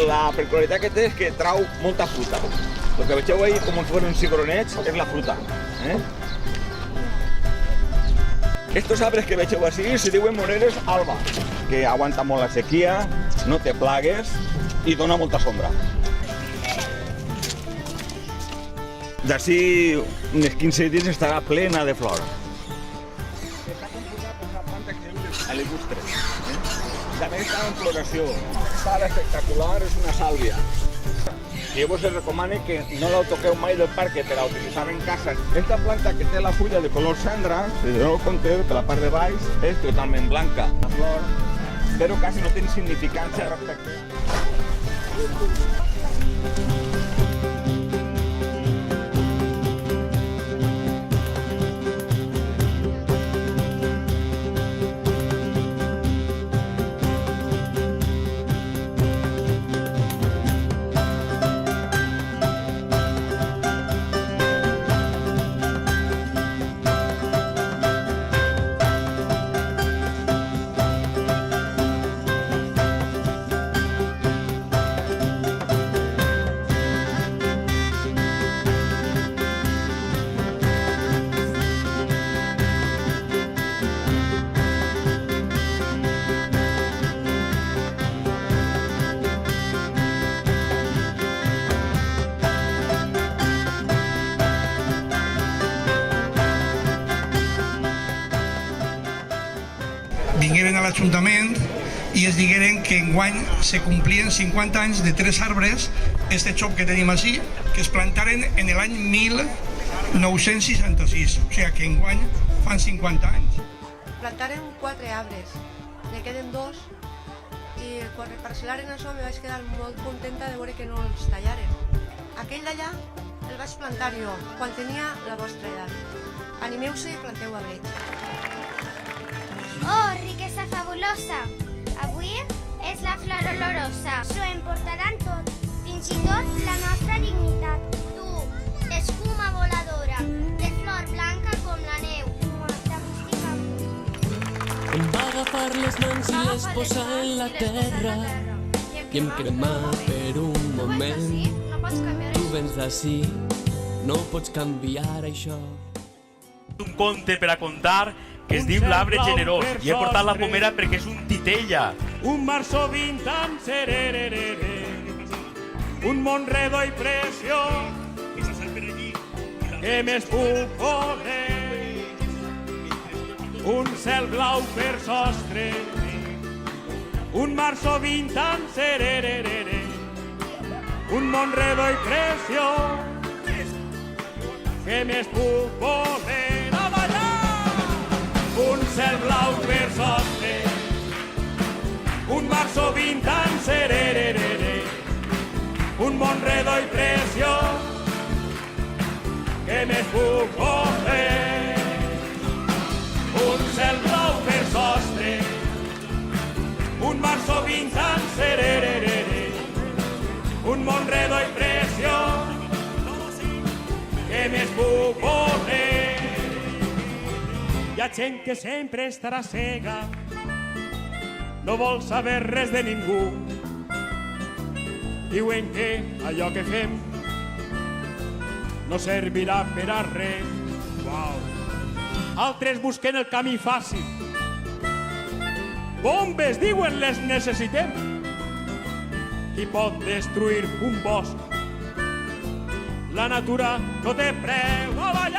la peculiaritat que té és que trau molta fruta. El que vegeu ahí com si fueran cigronets és la fruta. Estos arbres que vegeu així se diuen moreres alba, que aguanta molt la sequia, no té plagues i dona molta sombra. D'ací uns 15 dies estarà plena de flor. Està composat per una planta que es diu alegustre. També està en floració. Està espectacular, és una sàlvia. I vos recomano que no la toqueu mai del parc per a utilitzar en casa. Esta planta que té la fulla de color cendra, si no ho compteu, que la part de baix és totalment blanca. La flor, però quasi no té significància respecte. Vingueren a l'Ajuntament i es digueren que enguany se complien 50 anys de 3 arbres, este xop que tenim així, que es plantaren en l'any 1966, o sigui que enguany fan 50 anys. Plantaren 4 arbres, ne queden 2 i quan reparcel·laren això me vaig quedar molt contenta de veure que no els tallaren. Aquell d'allà el vaig plantar jo, quan tenia la vostra edat. Animeu-se i planteu arbres. Oh, riquesa fabulosa! Avui és la flor olorosa. S'ho emportaran tot, fins i tot la nostra dignitat. Tu, escuma voladora, de flor blanca com la neu. Em va agafar les mans i les posa en la terra i em crema per un moment. Tu vens d'ací, no pots canviar això. Un conte per a contar que es diu L'arbre generós, i he portat la pomera perquè és un titella. Un mar sovint tan serererere, un món redó i preciós, que més puc voler, un cel blau per sostre, un mar sovint tan serererere, un món redó i preciós, que més puc voler. Un cel blau per sostre, un mar sovint tan serererere, un món redó i preciós, que més puc voler. Un cel blau per sostre, un mar sovint tan serererere, un món redó i preciós, que més puc voler. Hi ha gent que sempre estarà cega, no vol saber res de ningú. Diuen que allò que fem no servirà per a res. Altres busquen el camí fàcil. Bombes, diuen, les necessitem. Qui pot destruir un bosc? La natura no té preu. A ballar!